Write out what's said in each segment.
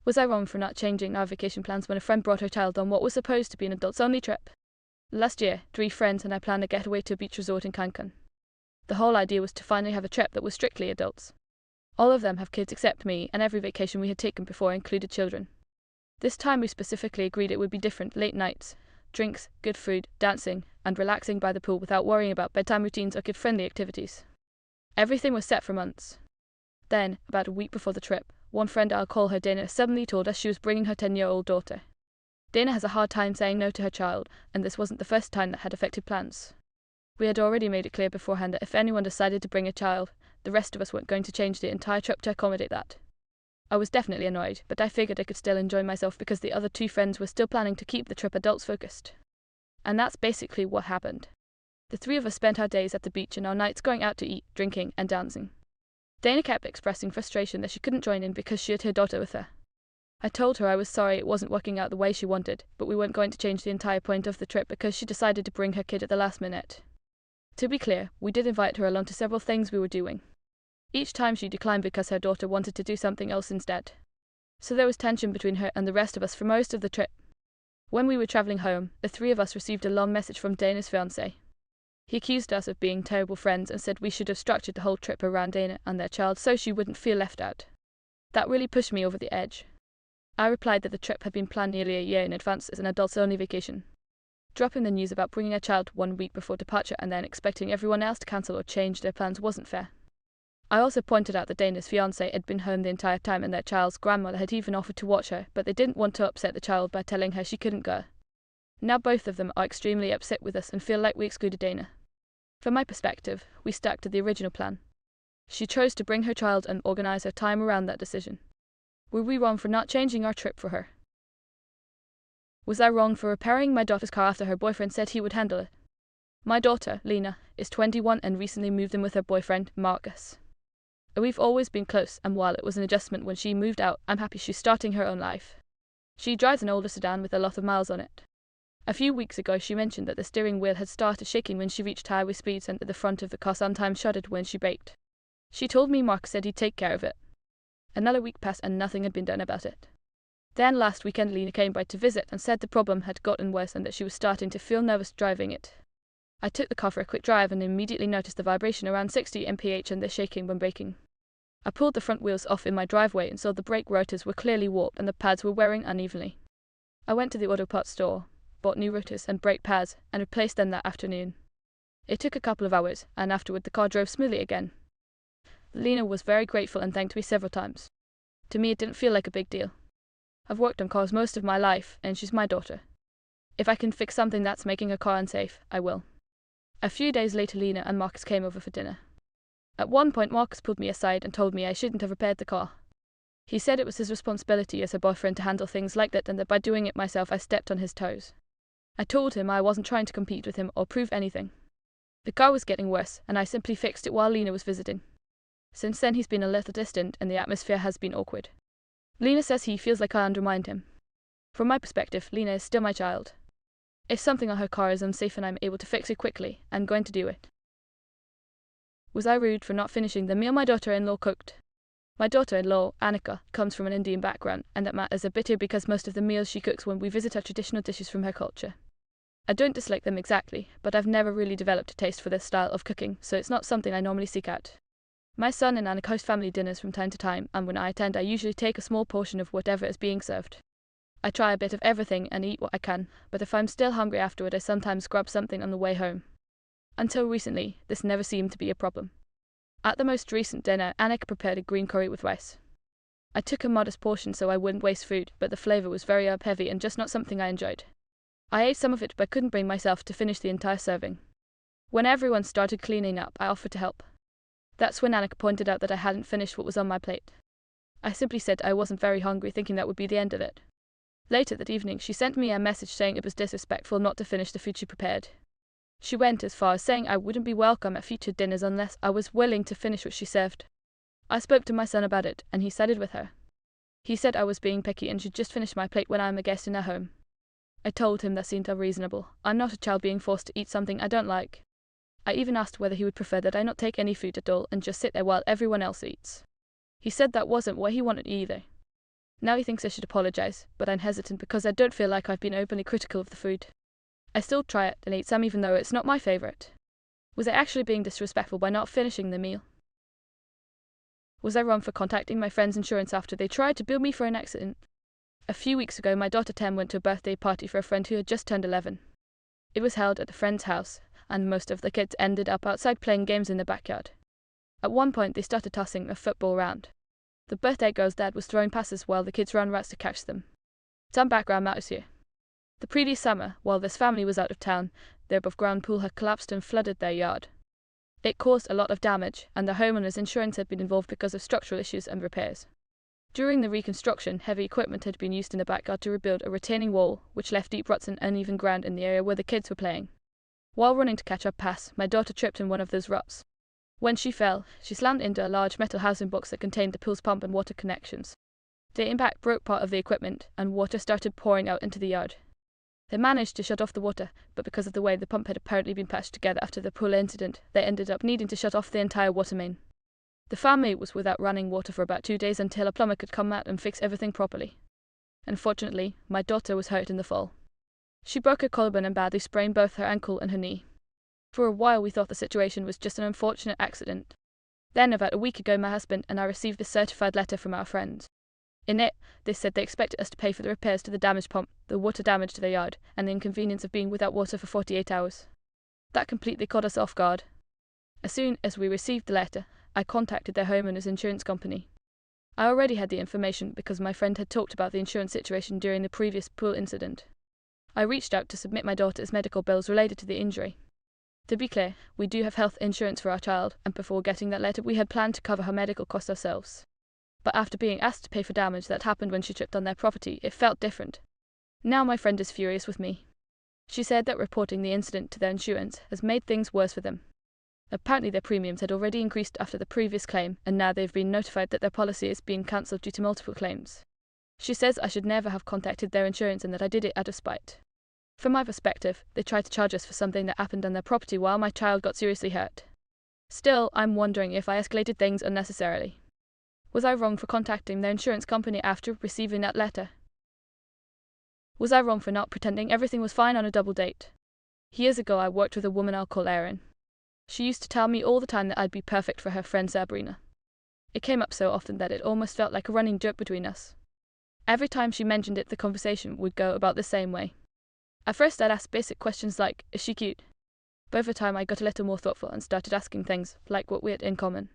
Was I wrong for not changing our vacation plans when a friend brought her child on what was supposed to be an adults-only trip? Last year, 3 friends and I planned a getaway to a beach resort in Cancun. The whole idea was to finally have a trip that was strictly adults. All of them have kids except me, and every vacation we had taken before included children. This time we specifically agreed it would be different: late nights, drinks, good food, dancing, and relaxing by the pool without worrying about bedtime routines or kid-friendly activities. Everything was set for months. Then, about a week before the trip, one friend, I'll call her Dana, suddenly told us she was bringing her 10-year-old daughter. Dana has a hard time saying no to her child, and this wasn't the first time that had affected plans. We had already made it clear beforehand that if anyone decided to bring a child, the rest of us weren't going to change the entire trip to accommodate that. I was definitely annoyed, but I figured I could still enjoy myself because the other 2 friends were still planning to keep the trip adults focused. And that's basically what happened. The 3 of us spent our days at the beach and our nights going out to eat, drinking, and dancing. Dana kept expressing frustration that she couldn't join in because she had her daughter with her. I told her I was sorry it wasn't working out the way she wanted, but we weren't going to change the entire point of the trip because she decided to bring her kid at the last minute. To be clear, we did invite her along to several things we were doing. Each time she declined because her daughter wanted to do something else instead. So there was tension between her and the rest of us for most of the trip. When we were traveling home, the 3 of us received a long message from Dana's fiancé. He accused us of being terrible friends and said we should have structured the whole trip around Dana and their child so she wouldn't feel left out. That really pushed me over the edge. I replied that the trip had been planned nearly a year in advance as an adults-only vacation. Dropping the news about bringing a child 1 week before departure and then expecting everyone else to cancel or change their plans wasn't fair. I also pointed out that Dana's fiancé had been home the entire time and their child's grandmother had even offered to watch her, but they didn't want to upset the child by telling her she couldn't go. Now both of them are extremely upset with us and feel like we excluded Dana. From my perspective, we stuck to the original plan. She chose to bring her child and organize her time around that decision. Were we wrong for not changing our trip for her? Was I wrong for repairing my daughter's car after her boyfriend said he would handle it? My daughter, Lena, is 21 and recently moved in with her boyfriend, Marcus. We've always been close, and while it was an adjustment when she moved out, I'm happy she's starting her own life. She drives an older sedan with a lot of miles on it. A few weeks ago she mentioned that the steering wheel had started shaking when she reached highway speeds and that the front of the car sometimes shuddered when she braked. She told me Mark said he'd take care of it. Another week passed and nothing had been done about it. Then last weekend Lena came by to visit and said the problem had gotten worse and that she was starting to feel nervous driving it. I took the car for a quick drive and immediately noticed the vibration around 60 mph and the shaking when braking. I pulled the front wheels off in my driveway and saw the brake rotors were clearly warped and the pads were wearing unevenly. I went to the auto parts store, bought new rotors and brake pads, and replaced them that afternoon. It took a couple of hours, and afterward the car drove smoothly again. Lena was very grateful and thanked me several times. To me it didn't feel like a big deal. I've worked on cars most of my life, and she's my daughter. If I can fix something that's making a car unsafe, I will. A few days later Lena and Marcus came over for dinner. At one point Marcus pulled me aside and told me I shouldn't have repaired the car. He said it was his responsibility as her boyfriend to handle things like that and that by doing it myself I stepped on his toes. I told him I wasn't trying to compete with him or prove anything. The car was getting worse, and I simply fixed it while Lena was visiting. Since then he's been a little distant and the atmosphere has been awkward. Lena says he feels like I undermined him. From my perspective, Lena is still my child. If something on her car is unsafe and I'm able to fix it quickly, I'm going to do it. Was I rude for not finishing the meal my daughter-in-law cooked? My daughter-in-law, Annika, comes from an Indian background, and that matters a bit because most of the meals she cooks when we visit are traditional dishes from her culture. I don't dislike them exactly, but I've never really developed a taste for this style of cooking, so it's not something I normally seek out. My son and Annika host family dinners from time to time, and when I attend I usually take a small portion of whatever is being served. I try a bit of everything and eat what I can, but if I'm still hungry afterward I sometimes grab something on the way home. Until recently, this never seemed to be a problem. At the most recent dinner, Annika prepared a green curry with rice. I took a modest portion so I wouldn't waste food, but the flavour was very herb-heavy and just not something I enjoyed. I ate some of it but couldn't bring myself to finish the entire serving. When everyone started cleaning up, I offered to help. That's when Annika pointed out that I hadn't finished what was on my plate. I simply said I wasn't very hungry, thinking that would be the end of it. Later that evening, she sent me a message saying it was disrespectful not to finish the food she prepared. She went as far as saying I wouldn't be welcome at future dinners unless I was willing to finish what she served. I spoke to my son about it, and he sided with her. He said I was being picky and should just finish my plate when I'm a guest in her home. I told him that seemed unreasonable. I'm not a child being forced to eat something I don't like. I even asked whether he would prefer that I not take any food at all and just sit there while everyone else eats. He said that wasn't what he wanted either. Now he thinks I should apologise, but I'm hesitant because I don't feel like I've been openly critical of the food. I still try it and eat some even though it's not my favourite. Was I actually being disrespectful by not finishing the meal? Was I wrong for contacting my friend's insurance after they tried to bill me for an accident? A few weeks ago, my daughter Tem went to a birthday party for a friend who had just turned 11. It was held at a friend's house, and most of the kids ended up outside playing games in the backyard. At one point, they started tossing a football around. The birthday girl's dad was throwing passes while the kids ran routes to catch them. Some background matters here. The previous summer, while this family was out of town, their above-ground pool had collapsed and flooded their yard. It caused a lot of damage, and the homeowner's insurance had been involved because of structural issues and repairs. During the reconstruction, heavy equipment had been used in the backyard to rebuild a retaining wall, which left deep ruts and uneven ground in the area where the kids were playing. While running to catch up pass, my daughter tripped in one of those ruts. When she fell, she slammed into a large metal housing box that contained the pool's pump and water connections. The impact broke part of the equipment, and water started pouring out into the yard. They managed to shut off the water, but because of the way the pump had apparently been patched together after the pool incident, they ended up needing to shut off the entire water main. The family was without running water for about 2 days until a plumber could come out and fix everything properly. Unfortunately, my daughter was hurt in the fall. She broke her collarbone and badly sprained both her ankle and her knee. For a while we thought the situation was just an unfortunate accident. Then, about a week ago, my husband and I received a certified letter from our friends. In it, they said they expected us to pay for the repairs to the damaged pump, the water damage to their yard, and the inconvenience of being without water for 48 hours. That completely caught us off guard. As soon as we received the letter, I contacted their homeowner's insurance company. I already had the information because my friend had talked about the insurance situation during the previous pool incident. I reached out to submit my daughter's medical bills related to the injury. To be clear, we do have health insurance for our child, and before getting that letter we had planned to cover her medical costs ourselves. But after being asked to pay for damage that happened when she tripped on their property, it felt different. Now my friend is furious with me. She said that reporting the incident to their insurance has made things worse for them. Apparently their premiums had already increased after the previous claim, and now they've been notified that their policy is being cancelled due to multiple claims. She says I should never have contacted their insurance and that I did it out of spite. From my perspective, they tried to charge us for something that happened on their property while my child got seriously hurt. Still, I'm wondering if I escalated things unnecessarily. Was I wrong for contacting their insurance company after receiving that letter? Was I wrong for not pretending everything was fine on a double date? Years ago I worked with a woman I'll call Erin. She used to tell me all the time that I'd be perfect for her friend Sabrina. It came up so often that it almost felt like a running joke between us. Every time she mentioned it, the conversation would go about the same way. At first I'd ask basic questions like, is she cute? But over time I got a little more thoughtful and started asking things, like what we had in common.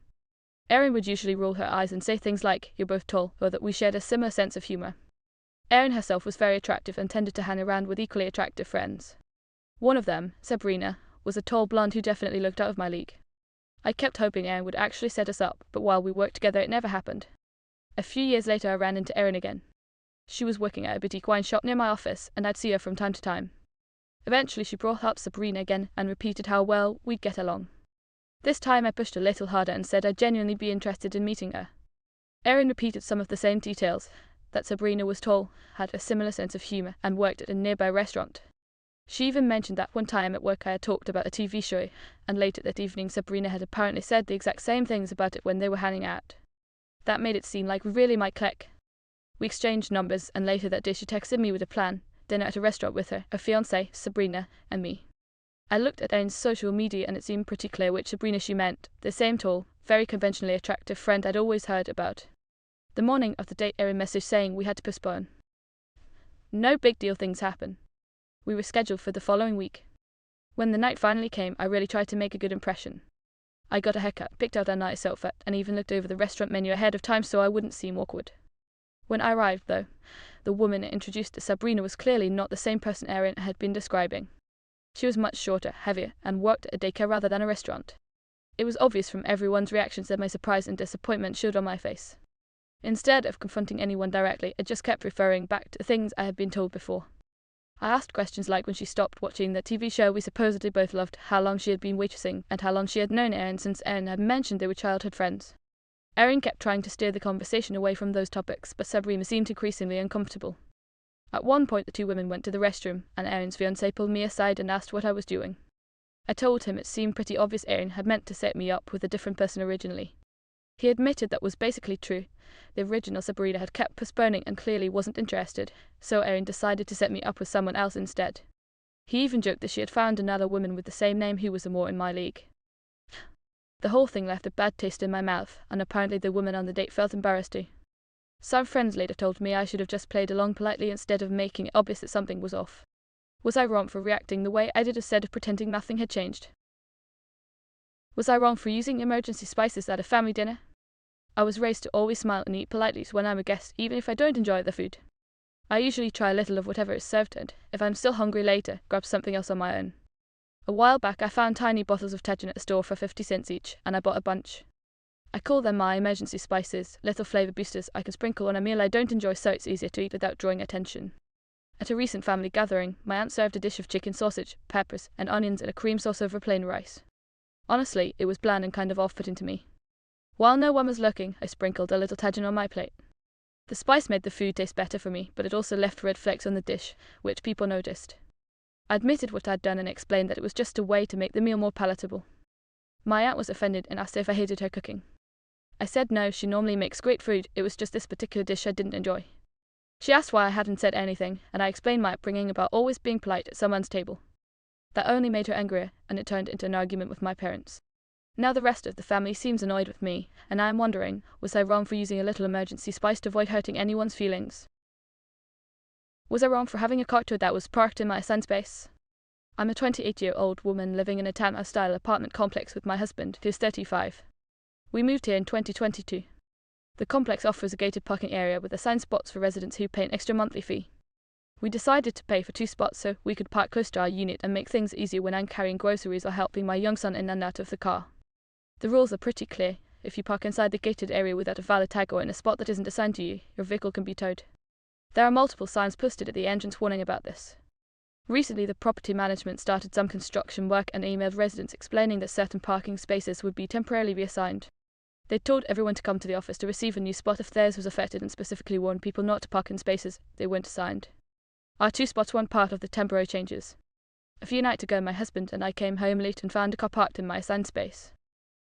Erin would usually roll her eyes and say things like, you're both tall, or that we shared a similar sense of humour. Erin herself was very attractive and tended to hang around with equally attractive friends. One of them, Sabrina, was a tall blonde who definitely looked out of my league. I kept hoping Erin would actually set us up, but while we worked together it never happened. A few years later I ran into Erin again. She was working at a boutique wine shop near my office, and I'd see her from time to time. Eventually she brought up Sabrina again and repeated how well we'd get along. This time I pushed a little harder and said I'd genuinely be interested in meeting her. Erin repeated some of the same details, that Sabrina was tall, had a similar sense of humour, and worked at a nearby restaurant. She even mentioned that one time at work I had talked about a TV show, and later that evening Sabrina had apparently said the exact same things about it when they were hanging out. That made it seem like we really might click. We exchanged numbers, and later that day she texted me with a plan, dinner at a restaurant with her fiancée, Sabrina, and me. I looked at Erin's social media and it seemed pretty clear which Sabrina she meant, the same tall, very conventionally attractive friend I'd always heard about. The morning of the date Erin messaged saying we had to postpone. No big deal, things happen. We were scheduled for the following week. When the night finally came, I really tried to make a good impression. I got a haircut, picked out a nice outfit, and even looked over the restaurant menu ahead of time so I wouldn't seem awkward. When I arrived, though, the woman introduced as Sabrina was clearly not the same person Erin had been describing. She was much shorter, heavier, and worked at a daycare rather than a restaurant. It was obvious from everyone's reactions that my surprise and disappointment showed on my face. Instead of confronting anyone directly, I just kept referring back to things I had been told before. I asked questions like when she stopped watching the TV show we supposedly both loved, how long she had been waitressing, and how long she had known Erin since Erin had mentioned they were childhood friends. Erin kept trying to steer the conversation away from those topics, but Sabrina seemed increasingly uncomfortable. At one point the two women went to the restroom, and Erin's fiancé pulled me aside and asked what I was doing. I told him it seemed pretty obvious Erin had meant to set me up with a different person originally. He admitted that was basically true. The original Sabrina had kept postponing and clearly wasn't interested, so Erin decided to set me up with someone else instead. He even joked that she had found another woman with the same name who was more in my league. The whole thing left a bad taste in my mouth, and apparently the woman on the date felt embarrassed too. Some friends later told me I should have just played along politely instead of making it obvious that something was off. Was I wrong for reacting the way I did instead of pretending nothing had changed? Was I wrong for using emergency spices at a family dinner? I was raised to always smile and eat politely when I'm a guest, even if I don't enjoy the food. I usually try a little of whatever is served, and if I'm still hungry later, grab something else on my own. A while back I found tiny bottles of Tajin at the store for 50 cents each, and I bought a bunch. I call them my emergency spices, little flavour boosters I can sprinkle on a meal I don't enjoy so it's easier to eat without drawing attention. At a recent family gathering, my aunt served a dish of chicken sausage, peppers, and onions in a cream sauce over plain rice. Honestly, it was bland and kind of off-putting to me. While no one was looking, I sprinkled a little Tajin on my plate. The spice made the food taste better for me, but it also left red flakes on the dish, which people noticed. I admitted what I'd done and explained that it was just a way to make the meal more palatable. My aunt was offended and asked if I hated her cooking. I said no, she normally makes great food, it was just this particular dish I didn't enjoy. She asked why I hadn't said anything, and I explained my upbringing about always being polite at someone's table. That only made her angrier, and it turned into an argument with my parents. Now the rest of the family seems annoyed with me, and I am wondering, was I wrong for using a little emergency spice to avoid hurting anyone's feelings? Was I wrong for having a car tour that was parked in my son's space? I'm a 28-year-old woman living in a townhouse-style apartment complex with my husband, who's 35. We moved here in 2022. The complex offers a gated parking area with assigned spots for residents who pay an extra monthly fee. We decided to pay for 2 spots so we could park close to our unit and make things easier when I'm carrying groceries or helping my young son in and out of the car. The rules are pretty clear. If you park inside the gated area without a valid tag or in a spot that isn't assigned to you, your vehicle can be towed. There are multiple signs posted at the entrance warning about this. Recently, the property management started some construction work and emailed residents explaining that certain parking spaces would be temporarily reassigned. They told everyone to come to the office to receive a new spot if theirs was affected and specifically warned people not to park in spaces they weren't assigned. Our 2 spots weren't part of the temporary changes. A few nights ago, my husband and I came home late and found a car parked in my assigned space.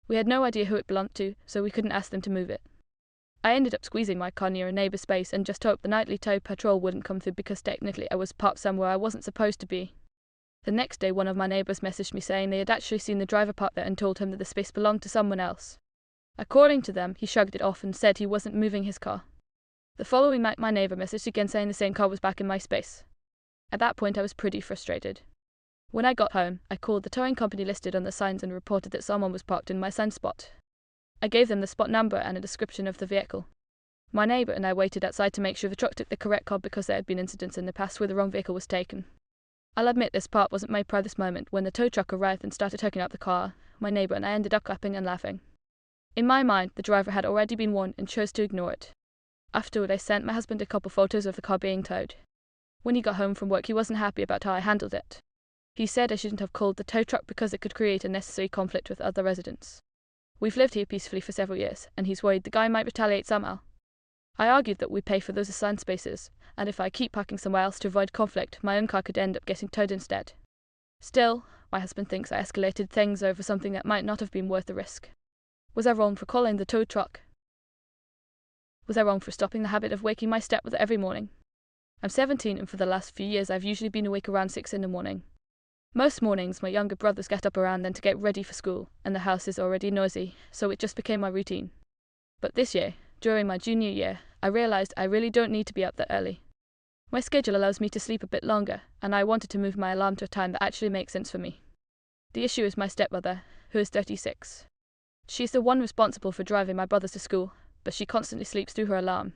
We had no idea who it belonged to, so we couldn't ask them to move it. I ended up squeezing my car near a neighbour's space and just hoped the nightly tow patrol wouldn't come through because technically I was parked somewhere I wasn't supposed to be. The next day, one of my neighbours messaged me saying they had actually seen the driver parked there and told him that the space belonged to someone else. According to them, he shrugged it off and said he wasn't moving his car. The following night, my neighbour messaged again saying the same car was back in my space. At that point, I was pretty frustrated. When I got home, I called the towing company listed on the signs and reported that someone was parked in my son's spot. I gave them the spot number and a description of the vehicle. My neighbour and I waited outside to make sure the truck took the correct car because there had been incidents in the past where the wrong vehicle was taken. I'll admit this part wasn't my proudest moment. When the tow truck arrived and started hooking up the car, my neighbour and I ended up clapping and laughing. In my mind, the driver had already been warned and chose to ignore it. Afterward, I sent my husband a couple photos of the car being towed. When he got home from work, he wasn't happy about how I handled it. He said I shouldn't have called the tow truck because it could create unnecessary conflict with other residents. We've lived here peacefully for several years, and he's worried the guy might retaliate somehow. I argued that we pay for those assigned spaces, and if I keep parking somewhere else to avoid conflict, my own car could end up getting towed instead. Still, my husband thinks I escalated things over something that might not have been worth the risk. Was I wrong for calling the tow truck? Was I wrong for stopping the habit of waking my stepmother every morning? I'm 17 and for the last few years I've usually been awake around 6 in the morning. Most mornings my younger brothers get up around then to get ready for school, and the house is already noisy, so it just became my routine. But this year, during my junior year, I realised I really don't need to be up that early. My schedule allows me to sleep a bit longer, and I wanted to move my alarm to a time that actually makes sense for me. The issue is my stepmother, who is 36. She's the one responsible for driving my brothers to school, but she constantly sleeps through her alarm.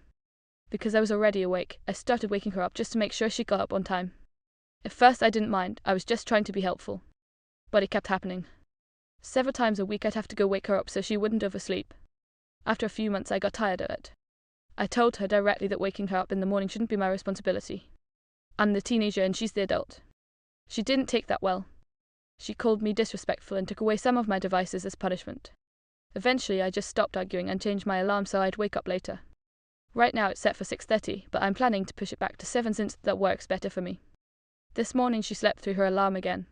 Because I was already awake, I started waking her up just to make sure she got up on time. At first I didn't mind, I was just trying to be helpful. But it kept happening. Several times a week I'd have to go wake her up so she wouldn't oversleep. After a few months I got tired of it. I told her directly that waking her up in the morning shouldn't be my responsibility. I'm the teenager and she's the adult. She didn't take that well. She called me disrespectful and took away some of my devices as punishment. Eventually I just stopped arguing and changed my alarm so I'd wake up later. Right now it's set for 6:30, but I'm planning to push it back to 7 since that works better for me. This morning she slept through her alarm again.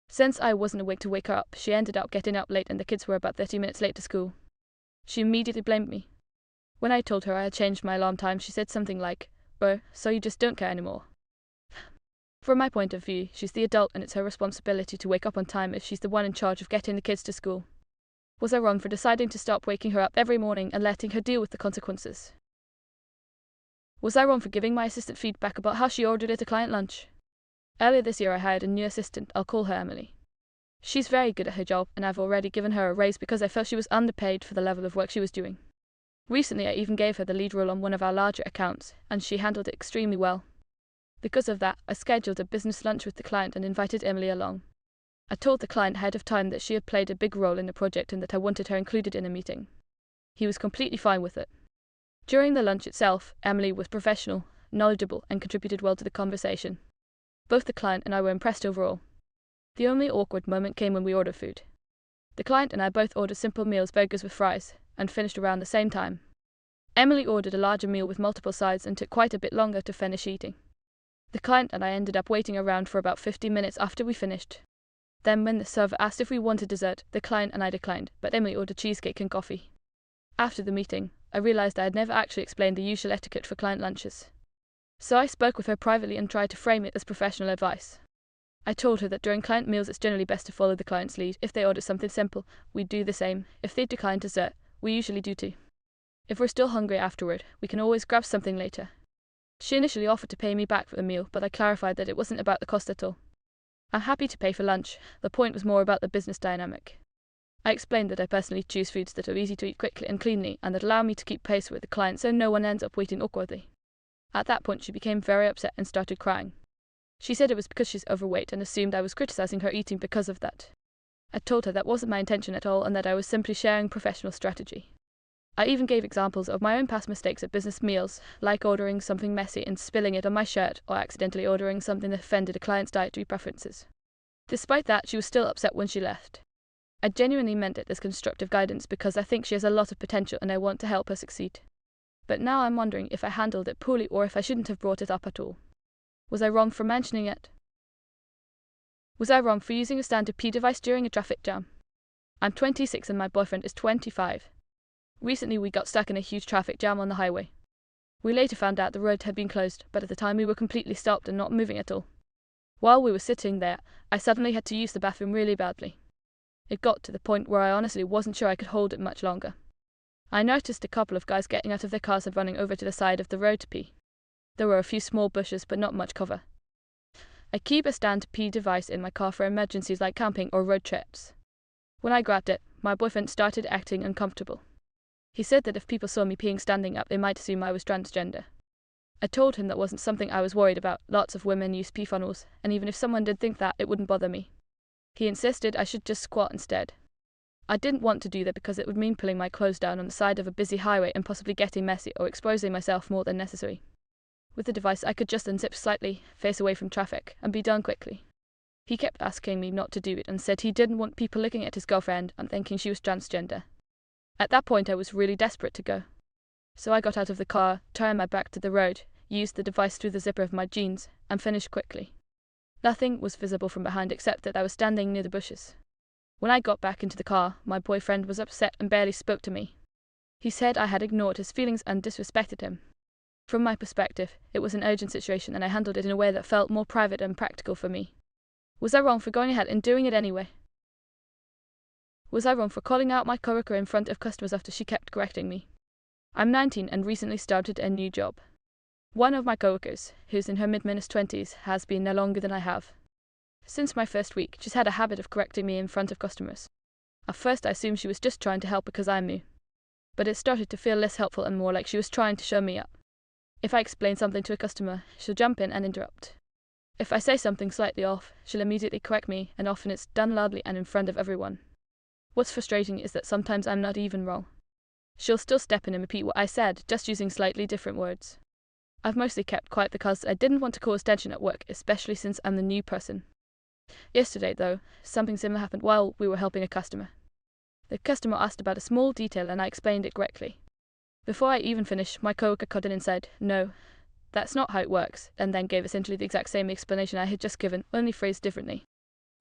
Since I wasn't awake to wake her up, she ended up getting up late and the kids were about 30 minutes late to school. She immediately blamed me. When I told her I had changed my alarm time, she said something like, "Oh, so you just don't care anymore." From my point of view, she's the adult and it's her responsibility to wake up on time if she's the one in charge of getting the kids to school. Was I wrong for deciding to stop waking her up every morning and letting her deal with the consequences? Was I wrong for giving my assistant feedback about how she ordered at a client lunch? Earlier this year I hired a new assistant, I'll call her Emily. She's very good at her job and I've already given her a raise because I felt she was underpaid for the level of work she was doing. Recently I even gave her the lead role on one of our larger accounts and she handled it extremely well. Because of that, I scheduled a business lunch with the client and invited Emily along. I told the client ahead of time that she had played a big role in the project and that I wanted her included in a meeting. He was completely fine with it. During the lunch itself, Emily was professional, knowledgeable, and contributed well to the conversation. Both the client and I were impressed overall. The only awkward moment came when we ordered food. The client and I both ordered simple meals, burgers with fries, and finished around the same time. Emily ordered a larger meal with multiple sides and took quite a bit longer to finish eating. The client and I ended up waiting around for about 15 minutes after we finished. Then when the server asked if we wanted dessert, the client and I declined, but Emily ordered cheesecake and coffee. After the meeting, I realized I had never actually explained the usual etiquette for client lunches. So I spoke with her privately and tried to frame it as professional advice. I told her that during client meals it's generally best to follow the client's lead. If they order something simple, we do the same. If they decline dessert, we usually do too. If we're still hungry afterward, we can always grab something later. She initially offered to pay me back for the meal, but I clarified that it wasn't about the cost at all. I'm happy to pay for lunch, the point was more about the business dynamic. I explained that I personally choose foods that are easy to eat quickly and cleanly and that allow me to keep pace with the client so no one ends up waiting awkwardly. At that point she became very upset and started crying. She said it was because she's overweight and assumed I was criticizing her eating because of that. I told her that wasn't my intention at all and that I was simply sharing professional strategy. I even gave examples of my own past mistakes at business meals, like ordering something messy and spilling it on my shirt or accidentally ordering something that offended a client's dietary preferences. Despite that, she was still upset when she left. I genuinely meant it as constructive guidance because I think she has a lot of potential and I want to help her succeed. But now I'm wondering if I handled it poorly or if I shouldn't have brought it up at all. Was I wrong for mentioning it? Was I wrong for using a standard P device during a traffic jam? I'm 26 and my boyfriend is 25. Recently we got stuck in a huge traffic jam on the highway. We later found out the road had been closed, but at the time we were completely stopped and not moving at all. While we were sitting there, I suddenly had to use the bathroom really badly. It got to the point where I honestly wasn't sure I could hold it much longer. I noticed a couple of guys getting out of their cars and running over to the side of the road to pee. There were a few small bushes but not much cover. I keep a standard P device in my car for emergencies like camping or road trips. When I grabbed it, my boyfriend started acting uncomfortable. He said that if people saw me peeing standing up, they might assume I was transgender. I told him that wasn't something I was worried about. Lots of women use pee funnels, and even if someone did think that, it wouldn't bother me. He insisted I should just squat instead. I didn't want to do that because it would mean pulling my clothes down on the side of a busy highway and possibly getting messy or exposing myself more than necessary. With the device, I could just unzip slightly, face away from traffic, and be done quickly. He kept asking me not to do it and said he didn't want people looking at his girlfriend and thinking she was transgender. At that point I was really desperate to go. So I got out of the car, turned my back to the road, used the device through the zipper of my jeans, and finished quickly. Nothing was visible from behind except that I was standing near the bushes. When I got back into the car, my boyfriend was upset and barely spoke to me. He said I had ignored his feelings and disrespected him. From my perspective, it was an urgent situation and I handled it in a way that felt more private and practical for me. Was I wrong for going ahead and doing it anyway? Was I wrong for calling out my coworker in front of customers after she kept correcting me? I'm 19 and recently started a new job. One of my coworkers, who's in her mid-20s, has been there longer than I have. Since my first week, she's had a habit of correcting me in front of customers. At first I assumed she was just trying to help because I'm new. But it started to feel less helpful and more like she was trying to show me up. If I explain something to a customer, she'll jump in and interrupt. If I say something slightly off, she'll immediately correct me, and often it's done loudly and in front of everyone. What's frustrating is that sometimes I'm not even wrong. She'll still step in and repeat what I said, just using slightly different words. I've mostly kept quiet because I didn't want to cause tension at work, especially since I'm the new person. Yesterday, though, something similar happened while we were helping a customer. The customer asked about a small detail and I explained it correctly. Before I even finished, my coworker cut in and said, "No, that's not how it works," and then gave essentially the exact same explanation I had just given, only phrased differently.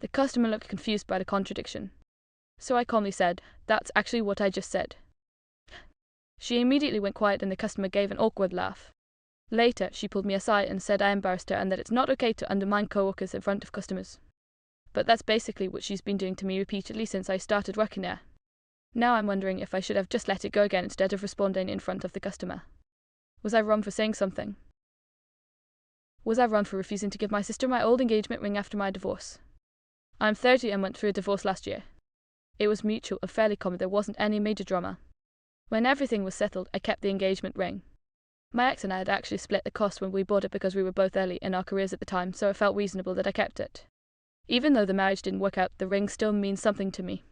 The customer looked confused by the contradiction. So I calmly said, "That's actually what I just said." She immediately went quiet and the customer gave an awkward laugh. Later, she pulled me aside and said I embarrassed her and that it's not okay to undermine co-workers in front of customers. But that's basically what she's been doing to me repeatedly since I started working there. Now I'm wondering if I should have just let it go again instead of responding in front of the customer. Was I wrong for saying something? Was I wrong for refusing to give my sister my old engagement ring after my divorce? I'm 30 and went through a divorce last year. It was mutual and fairly common, there wasn't any major drama. When everything was settled, I kept the engagement ring. My ex and I had actually split the cost when we bought it because we were both early in our careers at the time, so it felt reasonable that I kept it. Even though the marriage didn't work out, the ring still means something to me.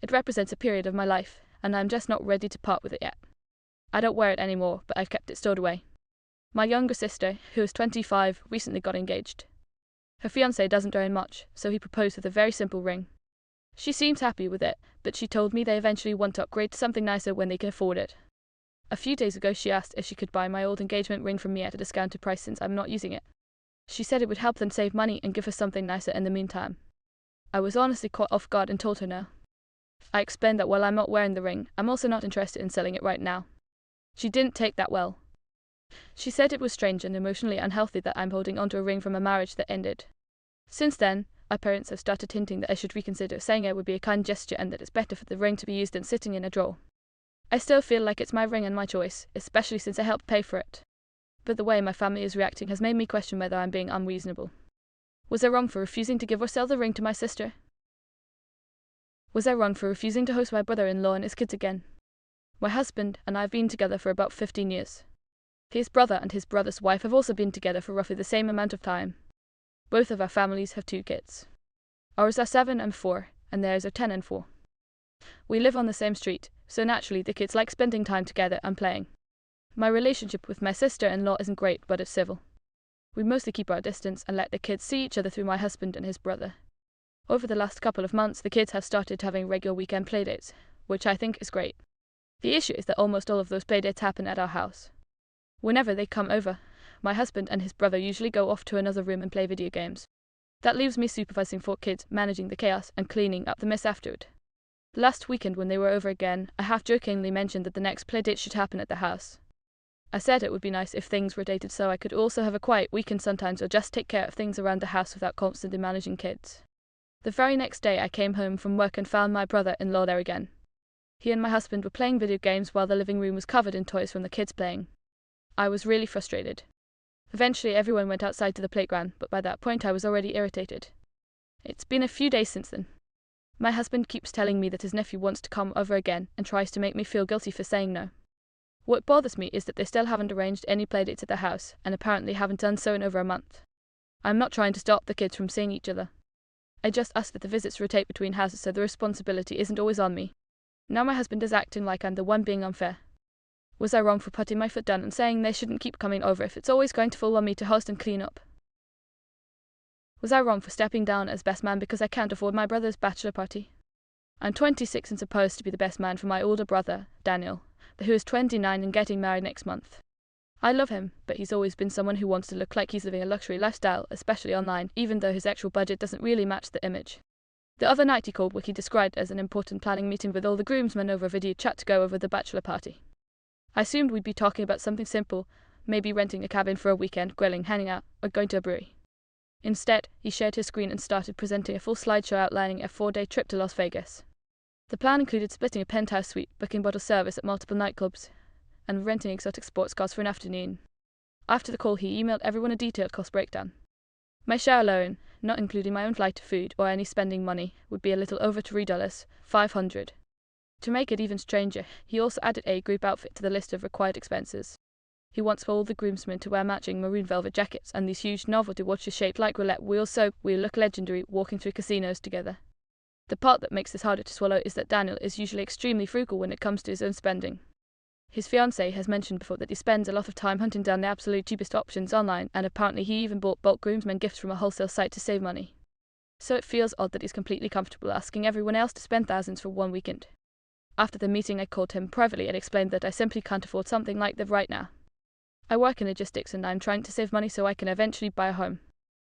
It represents a period of my life, and I'm just not ready to part with it yet. I don't wear it anymore, but I've kept it stored away. My younger sister, who is 25, recently got engaged. Her fiancé doesn't earn much, so he proposed with a very simple ring. She seems happy with it, but she told me they eventually want to upgrade to something nicer when they can afford it. A few days ago she asked if she could buy my old engagement ring from me at a discounted price since I'm not using it. She said it would help them save money and give her something nicer in the meantime. I was honestly caught off guard and told her no. I explained that while I'm not wearing the ring, I'm also not interested in selling it right now. She didn't take that well. She said it was strange and emotionally unhealthy that I'm holding onto a ring from a marriage that ended. Since then, our parents have started hinting that I should reconsider, saying it would be a kind gesture and that it's better for the ring to be used than sitting in a drawer. I still feel like it's my ring and my choice, especially since I helped pay for it. But the way my family is reacting has made me question whether I'm being unreasonable. Was I wrong for refusing to give or sell the ring to my sister? Was I wrong for refusing to host my brother-in-law and his kids again? My husband and I have been together for about 15 years. His brother and his brother's wife have also been together for roughly the same amount of time. Both of our families have 2 kids. Ours are 7 and 4, and theirs are 10 and 4. We live on the same street, so naturally the kids like spending time together and playing. My relationship with my sister-in-law isn't great, but it's civil. We mostly keep our distance and let the kids see each other through my husband and his brother. Over the last couple of months, the kids have started having regular weekend playdates, which I think is great. The issue is that almost all of those playdates happen at our house. Whenever they come over, my husband and his brother usually go off to another room and play video games. That leaves me supervising 4 kids, managing the chaos, and cleaning up the mess afterward. Last weekend when they were over again, I half-jokingly mentioned that the next playdate should happen at the house. I said it would be nice if things rotated so I could also have a quiet weekend sometimes or just take care of things around the house without constantly managing kids. The very next day I came home from work and found my brother-in-law there again. He and my husband were playing video games while the living room was covered in toys from the kids playing. I was really frustrated. Eventually everyone went outside to the playground, but by that point I was already irritated. It's been a few days since then. My husband keeps telling me that his nephew wants to come over again and tries to make me feel guilty for saying no. What bothers me is that they still haven't arranged any playdates at the house, and apparently haven't done so in over a month. I'm not trying to stop the kids from seeing each other. I just ask that the visits rotate between houses so the responsibility isn't always on me. Now my husband is acting like I'm the one being unfair. Was I wrong for putting my foot down and saying they shouldn't keep coming over if it's always going to fall on me to host and clean up? Was I wrong for stepping down as best man because I can't afford my brother's bachelor party? I'm 26 and supposed to be the best man for my older brother, Daniel, who is 29 and getting married next month. I love him, but he's always been someone who wants to look like he's living a luxury lifestyle, especially online, even though his actual budget doesn't really match the image. The other night he called what he described as an important planning meeting with all the groomsmen over video chat to go over the bachelor party. I assumed we'd be talking about something simple, maybe renting a cabin for a weekend, grilling, hanging out, or going to a brewery. Instead, he shared his screen and started presenting a full slideshow outlining a 4-day trip to Las Vegas. The plan included splitting a penthouse suite, booking bottle service at multiple nightclubs, and renting exotic sports cars for an afternoon. After the call, he emailed everyone a detailed cost breakdown. My share alone, not including my own flight to food or any spending money, would be a little over $3, $500. To make it even stranger, he also added a group outfit to the list of required expenses. He wants all the groomsmen to wear matching maroon velvet jackets and these huge novelty watches shaped like roulette wheels so we'll look legendary walking through casinos together. The part that makes this harder to swallow is that Daniel is usually extremely frugal when it comes to his own spending. His fiancée has mentioned before that he spends a lot of time hunting down the absolute cheapest options online, and apparently he even bought bulk groomsmen gifts from a wholesale site to save money. So it feels odd that he's completely comfortable asking everyone else to spend thousands for one weekend. After the meeting I called him privately and explained that I simply can't afford something like that right now. I work in logistics and I'm trying to save money so I can eventually buy a home.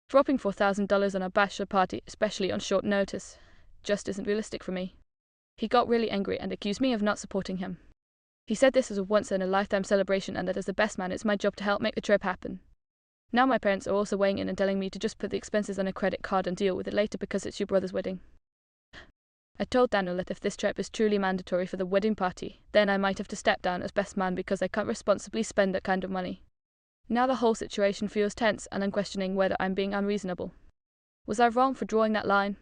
Dropping $4,000 on a bachelor party, especially on short notice, just isn't realistic for me. He got really angry and accused me of not supporting him. He said this was a once-in-a-lifetime celebration and that as the best man it's my job to help make the trip happen. Now my parents are also weighing in and telling me to just put the expenses on a credit card and deal with it later because it's your brother's wedding. I told Daniel that if this trip is truly mandatory for the wedding party, then I might have to step down as best man because I can't responsibly spend that kind of money. Now the whole situation feels tense and I'm questioning whether I'm being unreasonable. Was I wrong for drawing that line?